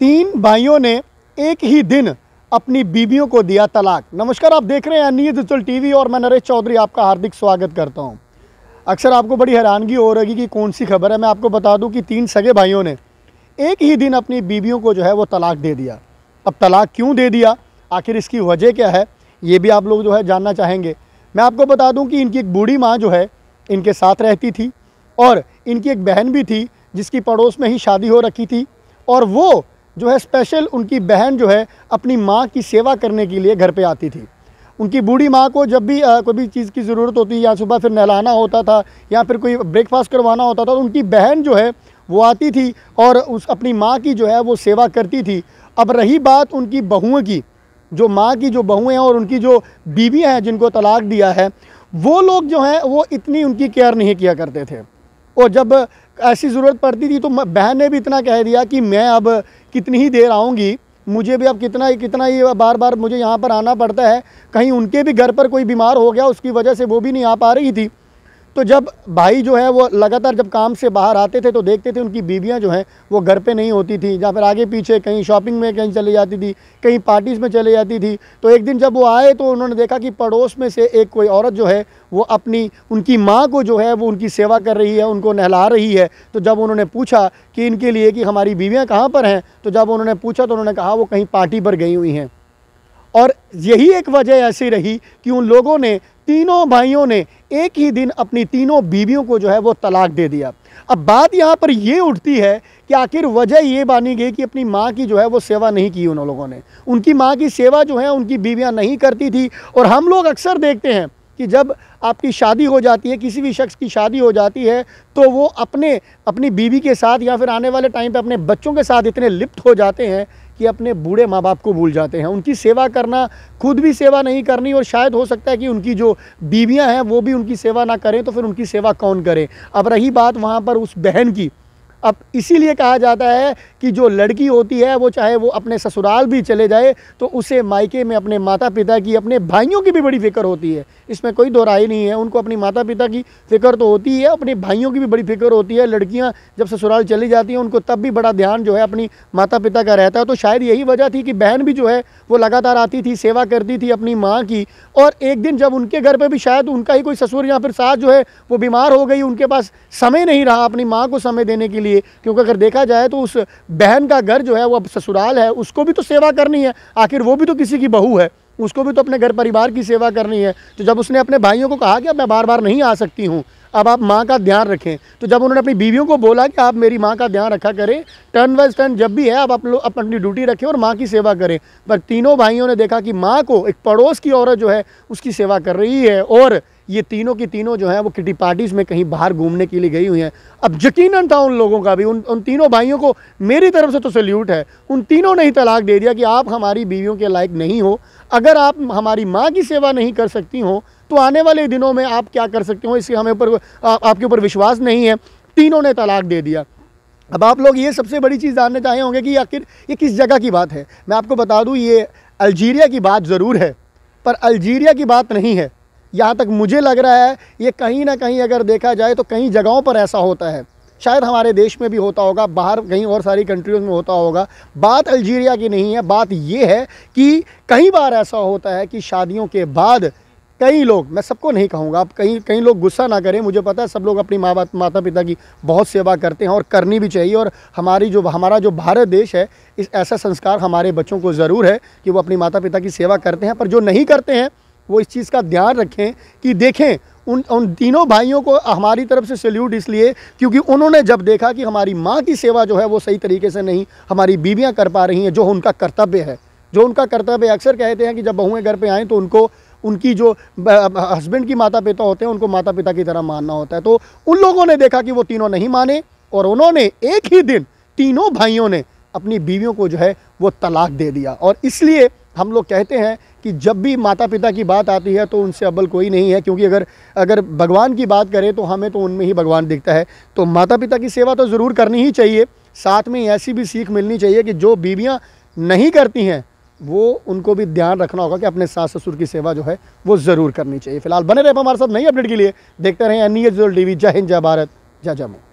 3 भाइयों ने एक ही दिन अपनी बीवियों को दिया तलाक। नमस्कार, आप देख रहे हैं न्यूज़ डिजिटल टीवी और मैं नरेश चौधरी आपका हार्दिक स्वागत करता हूं। अक्सर आपको बड़ी हैरानगी हो रही कि कौन सी खबर है। मैं आपको बता दूं कि 3 सगे भाइयों ने एक ही दिन अपनी बीवियों को जो है वो तलाक दे दिया। अब तलाक क्यों दे दिया, आखिर इसकी वजह क्या है, ये भी आप लोग जो है जानना चाहेंगे। मैं आपको बता दूं कि इनकी एक बूढ़ी माँ जो है इनके साथ रहती थी और इनकी एक बहन भी थी जिसकी पड़ोस में ही शादी हो रखी थी, और वो जो है स्पेशल उनकी बहन जो है अपनी माँ की सेवा करने के लिए घर पे आती थी। उनकी बूढ़ी माँ को जब भी कोई भी चीज़ की ज़रूरत होती, या सुबह फिर नहलाना होता था या फिर कोई ब्रेकफास्ट करवाना होता था, तो उनकी बहन जो है वो आती थी और उस अपनी माँ की जो है वो सेवा करती थी। अब रही बात उनकी बहुओं की, जो माँ की जो बहुएँ हैं और उनकी जो बीवियाँ हैं जिनको तलाक दिया है, वो लोग जो हैं वो इतनी उनकी केयर नहीं किया करते थे। और जब ऐसी ज़रूरत पड़ती थी तो बहन ने भी इतना कह दिया कि मैं अब कितनी ही देर आऊँगी, मुझे भी अब कितना ही बार बार मुझे यहाँ पर आना पड़ता है। कहीं उनके भी घर पर कोई बीमार हो गया, उसकी वजह से वो भी नहीं आ पा रही थी। तो जब भाई जो है वो लगातार जब काम से बाहर आते थे तो देखते थे उनकी बीवियां जो हैं वो घर पे नहीं होती थी, या फिर आगे पीछे कहीं शॉपिंग में कहीं चली जाती थी, कहीं पार्टीज़ में चली जाती थी। तो एक दिन जब वो आए तो उन्होंने देखा कि पड़ोस में से एक कोई औरत जो है वो अपनी उनकी माँ को जो है वो उनकी सेवा कर रही है, उनको नहला रही है। तो जब उन्होंने पूछा कि इनके लिए कि हमारी बीवियाँ कहाँ पर हैं, तो जब उन्होंने पूछा तो उन्होंने कहा वो कहीं पार्टी पर गई हुई हैं। और यही एक वजह ऐसी रही कि उन लोगों ने, तीनों भाइयों ने एक ही दिन अपनी तीनों बीवियों को जो है वो तलाक दे दिया। अब बात यहाँ पर ये उठती है कि आखिर वजह ये मानी गई कि अपनी माँ की जो है वो सेवा नहीं की उन लोगों ने। उनकी माँ की सेवा जो है उनकी बीवियाँ नहीं करती थी। और हम लोग अक्सर देखते हैं कि जब आपकी शादी हो जाती है, किसी भी शख्स की शादी हो जाती है, तो वो अपनी बीवी के साथ या फिर आने वाले टाइम पे अपने बच्चों के साथ इतने लिप्त हो जाते हैं कि अपने बूढ़े माँ बाप को भूल जाते हैं। उनकी सेवा करना, खुद भी सेवा नहीं करनी, और शायद हो सकता है कि उनकी जो बीवियाँ हैं वो भी उनकी सेवा ना करें, तो फिर उनकी सेवा कौन करे। अब रही बात वहाँ पर उस बहन की, अब इसीलिए कहा जाता है कि जो लड़की होती है वो चाहे वो अपने ससुराल भी चले जाए तो उसे मायके में अपने माता पिता की, अपने भाइयों की भी बड़ी फिक्र होती है। इसमें कोई दो राय नहीं है। उनको अपनी माता पिता की फ़िक्र तो होती है, अपने भाइयों की भी बड़ी फिक्र होती है। लड़कियां जब ससुराल चली जाती हैं उनको तब भी बड़ा ध्यान जो है अपनी माता पिता का रहता है। तो शायद यही वजह थी कि बहन भी जो है वो लगातार आती थी, सेवा करती थी अपनी माँ की। और एक दिन जब उनके घर पर भी शायद उनका ही कोई ससुर या फिर सास जो है वो बीमार हो गई, उनके पास समय नहीं रहा अपनी माँ को समय देने के लिए, क्योंकि अगर देखा जाए तो उस बहन का घर जो है वो अब ससुराल है, उसको भी तो सेवा करनी है। आखिर वो भी तो किसी की बहू है, उसको भी तो अपने घर परिवार की सेवा करनी है। तो जब उसने अपने भाइयों को कहा कि अब मैं बार बार नहीं आ सकती हूँ, अब आप माँ का ध्यान रखें, तो जब उन्होंने अपनी बीवियों को बोला कि आप मेरी माँ का ध्यान रखा करें, टर्न बाय टर्न जब भी है अब आप लोग अपनी ड्यूटी रखें और माँ की सेवा करें। पर तीनों भाइयों ने देखा कि माँ को एक पड़ोस की औरत जो है उसकी सेवा कर रही है, और ये तीनों की तीनों जो है वो किटी पार्टीज़ में कहीं बाहर घूमने के लिए गई हुई हैं। अब यकीनन था उन लोगों का भी, उन तीनों भाइयों को मेरी तरफ से तो सैल्यूट है। उन तीनों ने ही तलाक दे दिया कि आप हमारी बीवियों के लायक नहीं हो। अगर आप हमारी माँ की सेवा नहीं कर सकती हो तो आने वाले दिनों में आप क्या कर सकते हो, इससे हमें आपके ऊपर विश्वास नहीं है। तीनों ने तलाक दे दिया। अब आप लोग ये सबसे बड़ी चीज़ जानना चाहे होंगे कि आखिर ये किस जगह की बात है। मैं आपको बता दूँ ये अल्जीरिया की बात ज़रूर है, पर अल्जीरिया की बात नहीं है। यहाँ तक मुझे लग रहा है ये कहीं ना कहीं अगर देखा जाए तो कई जगहों पर ऐसा होता है। शायद हमारे देश में भी होता होगा, बाहर कहीं और सारी कंट्रीज़ में होता होगा। बात अल्जीरिया की नहीं है, बात ये है कि कई बार ऐसा होता है कि शादियों के बाद कई लोग, मैं सबको नहीं कहूँगा, आप कई लोग गुस्सा ना करें, मुझे पता है सब लोग अपनी माता पिता की बहुत सेवा करते हैं और करनी भी चाहिए। और हमारा जो भारत देश है, इस ऐसा संस्कार हमारे बच्चों को ज़रूर है कि वो अपनी माता पिता की सेवा करते हैं। पर जो नहीं करते हैं वो इस चीज़ का ध्यान रखें कि देखें उन तीनों भाइयों को हमारी तरफ से सैल्यूट इसलिए क्योंकि उन्होंने जब देखा कि हमारी माँ की सेवा जो है वो सही तरीके से नहीं हमारी बीवियाँ कर पा रही हैं, जो उनका कर्तव्य है, जो उनका कर्तव्य। अक्सर कहते हैं कि जब बहुएं घर पे आएँ तो उनको उनकी जो हस्बैंड की माता पिता होते हैं उनको माता पिता की तरह मानना होता है। तो उन लोगों ने देखा कि वो तीनों नहीं माने और उन्होंने एक ही दिन तीनों भाइयों ने अपनी बीवियों को जो है वो तलाक दे दिया। और इसलिए हम लोग कहते हैं कि जब भी माता पिता की बात आती है तो उनसे अव्वल कोई नहीं है, क्योंकि अगर भगवान की बात करें तो हमें तो उनमें ही भगवान दिखता है। तो माता पिता की सेवा तो ज़रूर करनी ही चाहिए। साथ में ऐसी भी सीख मिलनी चाहिए कि जो बीवियां नहीं करती हैं वो उनको भी ध्यान रखना होगा कि अपने सास ससुर की सेवा जो है वो ज़रूर करनी चाहिए। फिलहाल बने रहे हमारे साथ नई अपडेट के लिए, देखते रहें न्यूज़ डिजिटल टीवी। जय हिंद, जय भारत, जय जम्मू।